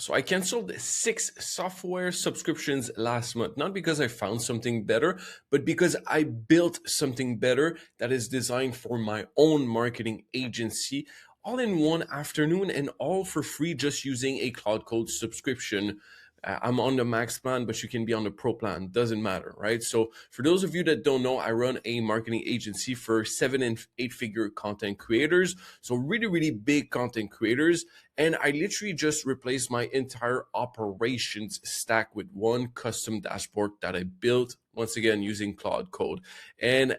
So I canceled 6 software subscriptions last month, not because I found something better, but because I built something better that is designed for my own marketing agency, all in one afternoon and all for free, just using a Claude Code subscription. I'm on the max plan, but you can be on the pro plan. Doesn't matter, right? So for those of you that don't know, I run a marketing agency for 7 and 8 figure content creators. So really, really big content creators. And I literally just replaced my entire operations stack with one custom dashboard that I built, once again, using Claude Code. And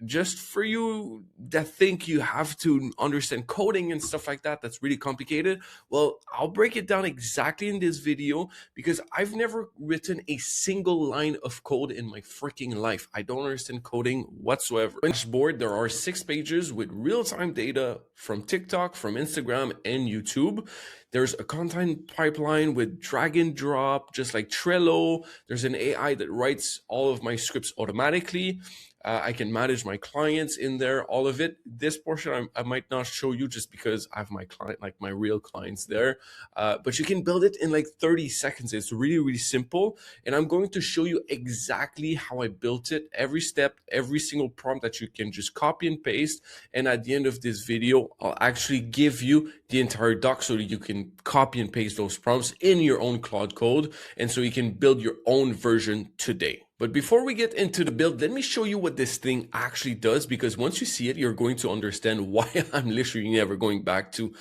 just for you that think you have to understand coding and stuff like that, that's really complicated. Well, I'll break it down exactly in this video because I've never written a single line of code in my freaking life. I don't understand coding whatsoever. On dashboard, there are 6 pages with real-time data from TikTok, from Instagram, and YouTube. There's a content pipeline with drag and drop, just like Trello. There's an AI that writes all of my scripts automatically. I can manage my clients in there, all of it. This portion I might not show you just because I have my client, like my real clients there. But you can build it in like 30 seconds. It's really, really simple. And I'm going to show you exactly how I built it, every step, every single prompt that you can just copy and paste. And at the end of this video, I'll actually give you the entire doc so that you can copy and paste those prompts in your own Claude Code. And so you can build your own version today. But before we get into the build, let me show you what this thing actually does, because once you see it, you're going to understand why I'm literally never going back to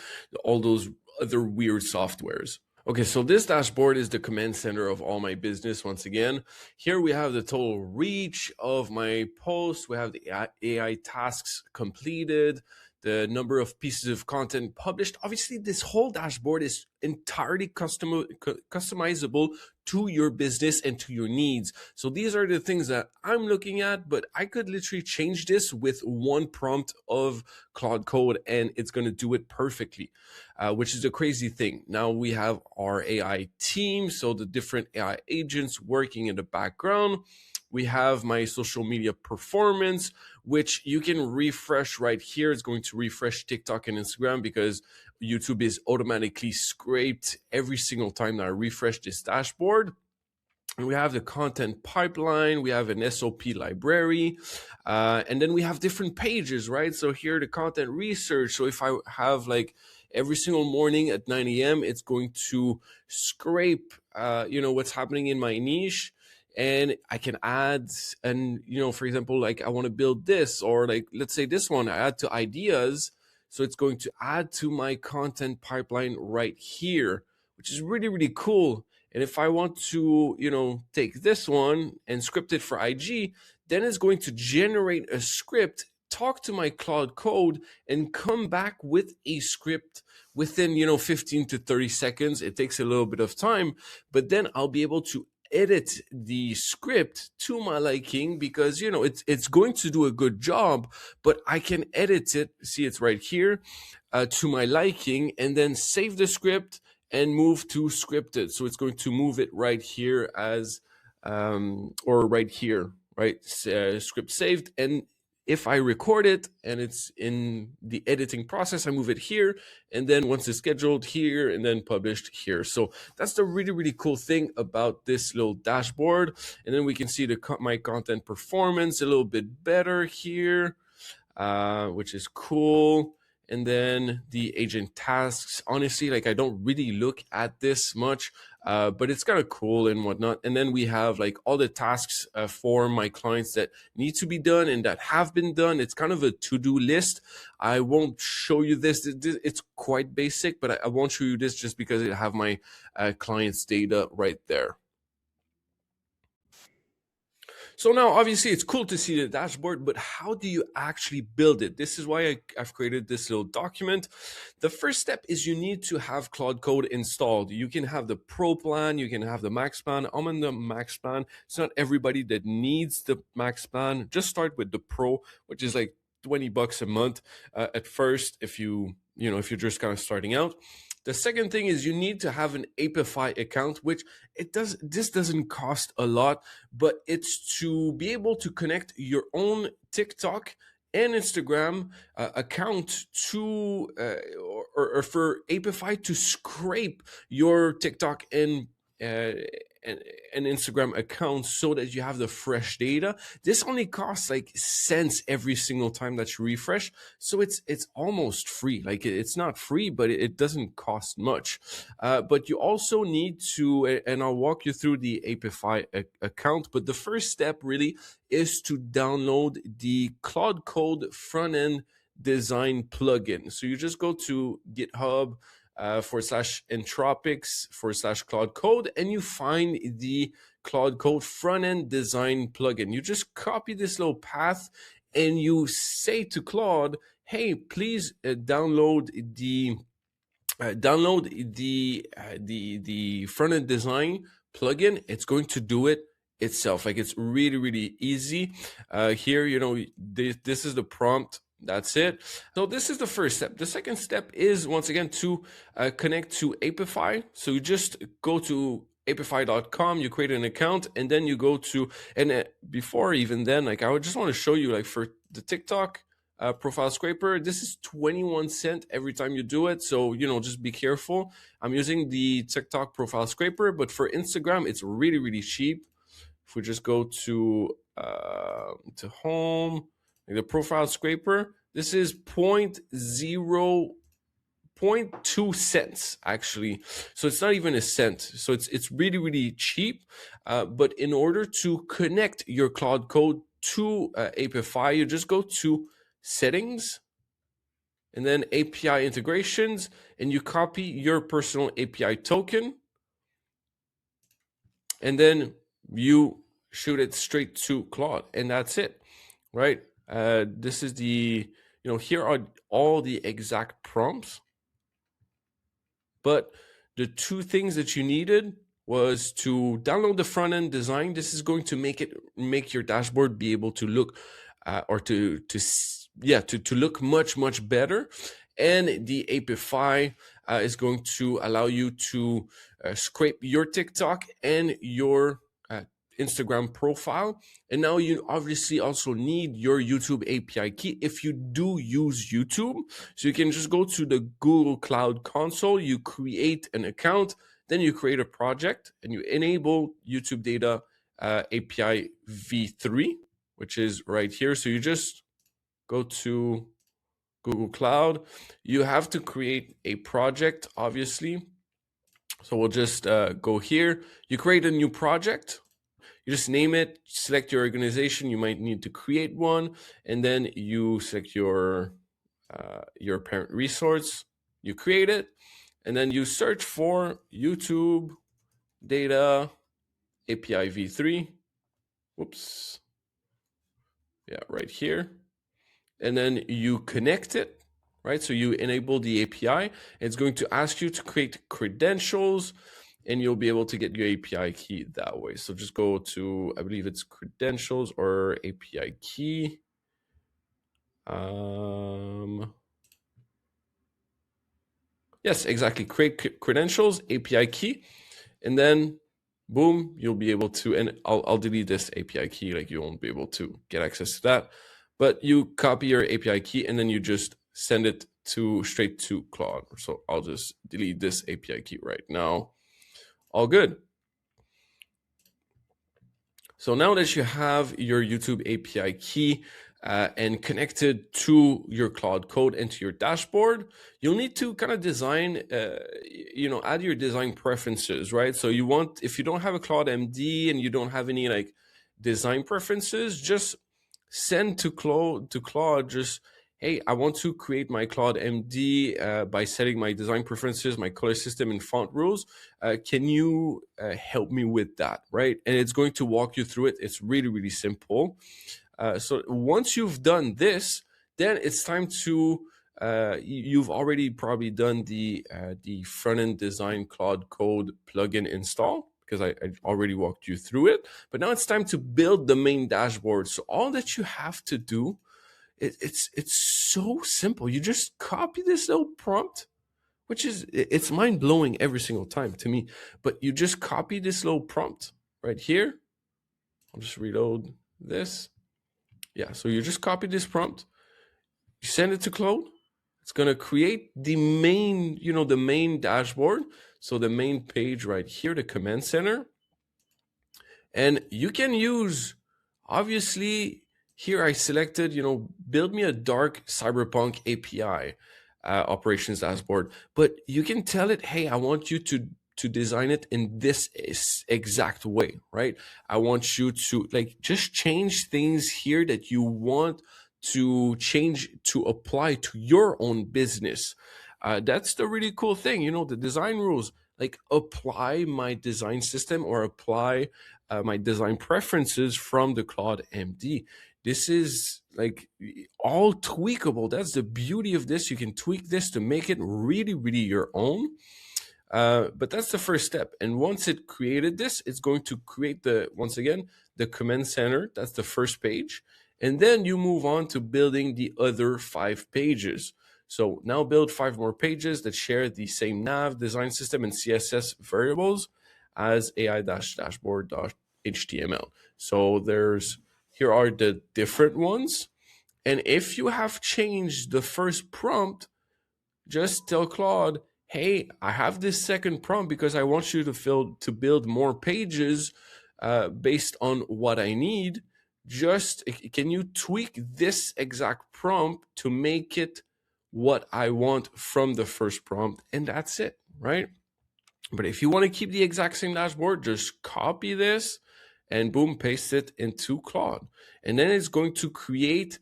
all those other weird softwares. Okay, so this dashboard is the command center of all my business. Once again, here we have the total reach of my posts. We have the AI tasks completed, the number of pieces of content published. Obviously, this whole dashboard is entirely customizable to your business and to your needs. So these are the things that I'm looking at, but I could literally change this with one prompt of Claude Code and it's going to do it perfectly, which is a crazy thing. Now we have our AI team, so the different AI agents working in the background. We have my social media performance, which you can refresh right here. It's going to refresh TikTok and Instagram because YouTube is automatically scraped every single time that I refresh this dashboard. And we have the content pipeline, we have an SOP library, and then we have different pages, right? So here the content research. So if I have like every single morning at 9 a.m., it's going to scrape, what's happening in my niche. And I can add, and for example, like I want to build this, or like let's say this one, I add to ideas. So it's going to add to my content pipeline right here, which is really, really cool. And if I want to, take this one and script it for IG, then it's going to generate a script, talk to my Claude Code, and come back with a script within, 15 to 30 seconds. It takes a little bit of time, but then I'll be able to edit the script to my liking because it's going to do a good job, but I can edit it. See, it's right here to my liking, and then save the script and move to scripted. So it's going to move it right here as or right here, right? Script saved. And if I record it and it's in the editing process, I move it here. And then once it's scheduled here and then published here. So that's the really, really cool thing about this little dashboard. And then we can see my content performance a little bit better here, which is cool. And then the agent tasks, honestly, like I don't really look at this much, but it's kind of cool and whatnot. And then we have like all the tasks for my clients that need to be done and that have been done. It's kind of a to-do list. I won't show you this. It's quite basic, but I won't show you this just because I have my clients' data right there. So now, obviously, it's cool to see the dashboard, but how do you actually build it? This is why I've created this little document. The first step is you need to have Claude Code installed. You can have the Pro plan, you can have the Max plan. I'm on the Max plan. It's not everybody that needs the Max plan. Just start with the Pro, which is like $20 a month at first if you're just kind of starting out. The second thing is you need to have an Apify account, which this doesn't cost a lot, but it's to be able to connect your own TikTok and Instagram account to or for Apify to scrape your TikTok uh, and and Instagram accounts so that you have the fresh data. This only costs like cents every single time that you refresh, so it's almost free. Like it's not free, but it doesn't cost much. But you also need to, and I'll walk you through the Apify account. But the first step really is to download the Claude Code front end design plugin. So you just go to GitHub /entropics/Claude Code, and you find the Claude Code front end design plugin. You just copy this little path and you say to Claude, hey, please download the front end design plugin. It's going to do it itself. Like it's really, really easy. Here, this is the prompt. That's it. So this is the first step. The second step is, once again, to connect to Apify. So you just go to apify.com, you create an account, and then you go to, and before even then, like I would just want to show you, like for the TikTok profile scraper, this is 21 cents every time you do it. So, just be careful. I'm using the TikTok profile scraper, but for Instagram, it's really, really cheap. If we just go to home, like the profile scraper, this is 0.2 cents actually, so it's not even a cent. So it's really, really cheap. But in order to connect your Claude Code to Apify, you just go to settings and then API integrations, and you copy your personal API token, and then you shoot it straight to Claude, and that's it, right? This is here are all the exact prompts, but the two things that you needed was to download the front end design. This is going to make your dashboard be able to look to look much, much better. And the Apify is going to allow you to scrape your TikTok and your Instagram profile. And now you obviously also need your YouTube API key if you do use YouTube. So you can just go to the Google Cloud Console, you create an account, then you create a project, and you enable YouTube Data API v3, which is right here. So you just go to Google Cloud. You have to create a project, obviously. So we'll just go here. You create a new project. You just name it, select your organization. You might need to create one, and then you select your parent resource. You create it, and then you search for YouTube Data API v3. Whoops. Yeah, right here. And then you connect it, right? So you enable the API. It's going to ask you to create credentials, and you'll be able to get your API key that way. So just go to, I believe it's credentials or API key. Yes, exactly. Create credentials, API key, and then boom, you'll be able to, and I'll delete this API key, like you won't be able to get access to that. But you copy your API key and then you just send it straight to Claude. So I'll just delete this API key right now. All good. So now that you have your YouTube API key and connected to your Claude Code and to your dashboard, you'll need to kind of design, add your design preferences, right? So if you don't have a Claude MD and you don't have any like design preferences, just send to Claude just, hey, I want to create my Claude MD by setting my design preferences, my color system, and font rules. Can you help me with that, right? And it's going to walk you through it. It's really, really simple. So once you've done this, then it's time to, you've already probably done the front-end design Claude Code plugin install, because I already walked you through it. But now it's time to build the main dashboard. So all that you have to do, it's so simple. You just copy this little prompt, which it's mind-blowing every single time to me. But you just copy this little prompt right here. I'll just reload this. Yeah, so you just copy this prompt. You send it to Claude. It's going to create the main, the main dashboard. So the main page right here, the command center. And you can use, obviously, here I selected, build me a dark cyberpunk API operations dashboard. But you can tell it, hey, I want you to design it in this exact way, right? I want you to just change things here that you want to change to apply to your own business. That's the really cool thing, the design rules, like apply my design system or apply my design preferences from the Claude MD. This is all tweakable. That's the beauty of this. You can tweak this to make it really, really your own. But that's the first step. And once it created this, it's going to create once again, the command center. That's the first page. And then you move on to building the other 5 pages. So now build 5 more pages that share the same nav, design system, and CSS variables as AI-dashboard.html. So here are the different ones. And if you have changed the first prompt, just tell Claude, hey, I have this second prompt because I want you to build more pages based on what I need. Just can you tweak this exact prompt to make it what I want from the first prompt? And that's it, right? But if you want to keep the exact same dashboard, just copy this and boom, paste it into Claude. And then it's going to create,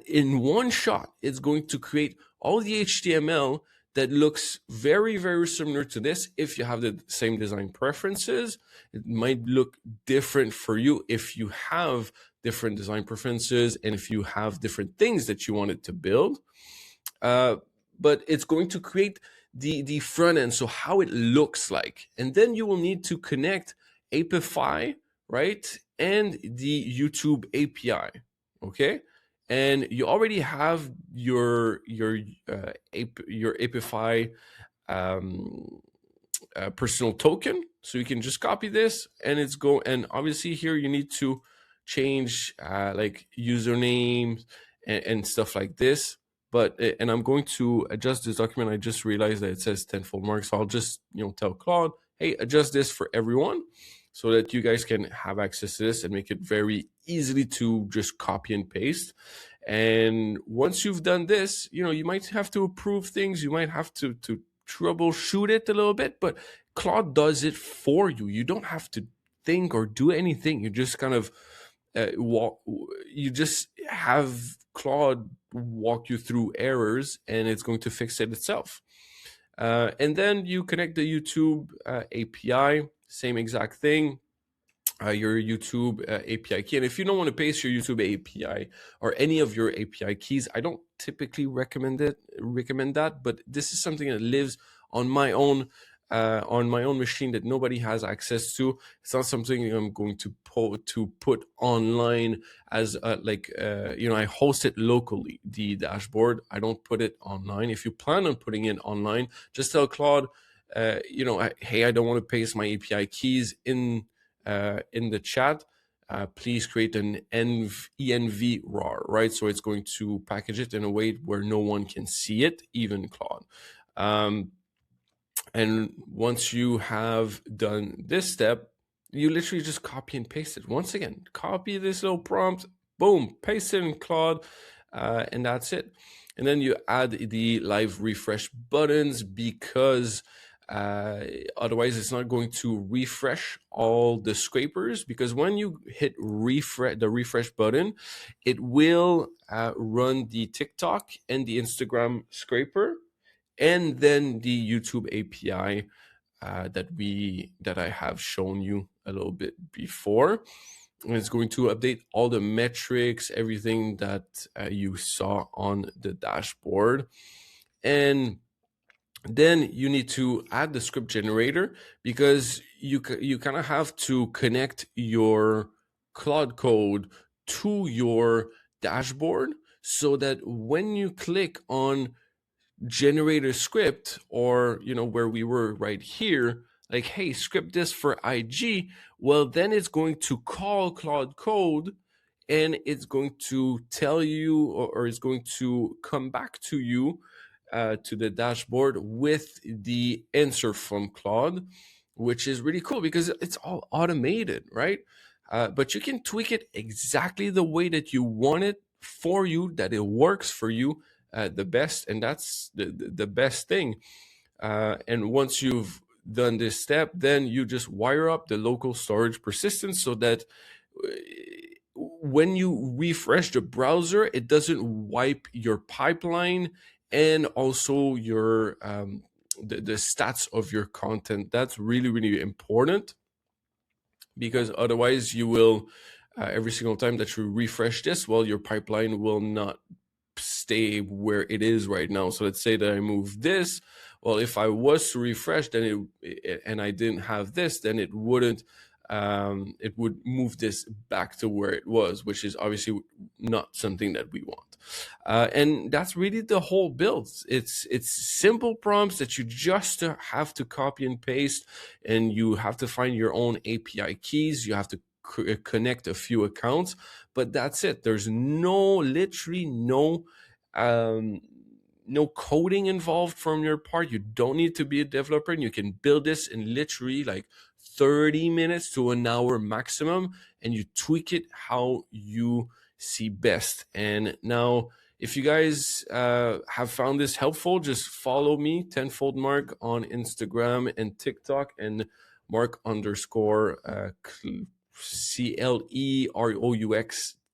in one shot, it's going to create all the HTML that looks very, very similar to this. If you have the same design preferences, it might look different for you if you have different design preferences and if you have different things that you wanted to build. But it's going to create the front end, so how it looks like. And then you will need to connect Apify, right? And the YouTube API, okay? And you already have your Apify personal token, so you can just copy this and and obviously here you need to change like usernames and stuff like this. But and I'm going to adjust this document. I just realized that it says 10 full marks, so I'll just tell Claude, hey, adjust this for everyone, so that you guys can have access to this and make it very easily to just copy and paste. And once you've done this, you might have to approve things. You might have to troubleshoot it a little bit, but Claude does it for you. You don't have to think or do anything. You just kind of you just have Claude walk you through errors, and it's going to fix it itself. And then you connect the YouTube API, same exact thing. Your YouTube API key. And if you don't want to paste your YouTube API or any of your API keys, I don't typically recommend that, but this is something that lives on my own machine that nobody has access to. It's not something I'm going to put online as I host it locally, the dashboard. I don't put it online. If you plan on putting it online, just tell Claude, hey, I don't want to paste my API keys in the chat. Please create an env rar, right? So it's going to package it in a way where no one can see it, even Claude. And once you have done this step, you literally just copy and paste it. Once again, copy this little prompt, boom, paste it in Claude, and that's it. And then you add the live refresh buttons, because otherwise it's not going to refresh all the scrapers, because when you hit the refresh button, it will run the TikTok and the Instagram scraper, and then the YouTube API that I have shown you a little bit before. And it's going to update all the metrics, everything that you saw on the dashboard. And then you need to add the script generator, because you kind of have to connect your Claude Code to your dashboard, so that when you click on generator script, or where we were right here, like, hey, script this for IG, well, then it's going to call Claude Code and it's going to tell you, or it's going to come back to you, to the dashboard with the answer from Claude, which is really cool because it's all automated, right? But you can tweak it exactly the way that you want it for you, that it works for you the best, and that's the best thing. And once you've done this step, then you just wire up the local storage persistence so that when you refresh the browser, it doesn't wipe your pipeline and also your the stats of your content. That's really, really important, because otherwise you will every single time that you refresh this, well, your pipeline will not stay where it is right now. So let's say that I move this. Well, if I was to refresh, then and I didn't have this, then it wouldn't. It would move this back to where it was, which is obviously not something that we want. And that's really the whole build. It's simple prompts that you just have to copy and paste, and you have to find your own API keys. You have to connect a few accounts, but that's it. There's literally no coding involved from your part. You don't need to be a developer, and you can build this in literally like 30 minutes to an hour maximum, and you tweak it how you see best. And now, if you guys have found this helpful, just follow me, Tenfold Mark, on Instagram and TikTok, and Mark underscore CLEROUX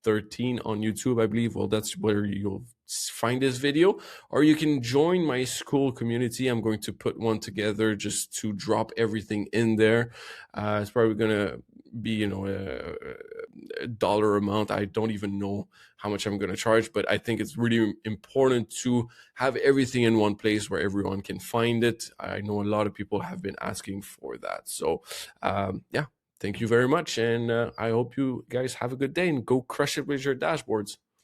13 on YouTube, I believe. Well, that's where you'll find this video, or you can join my school community. I'm going to put one together just to drop everything in there. It's probably gonna be a dollar amount. I don't even know how much I'm going to charge, but I think it's really important to have everything in one place where everyone can find it. I know a lot of people have been asking for that. So yeah, thank you very much, and I hope you guys have a good day and go crush it with your dashboards.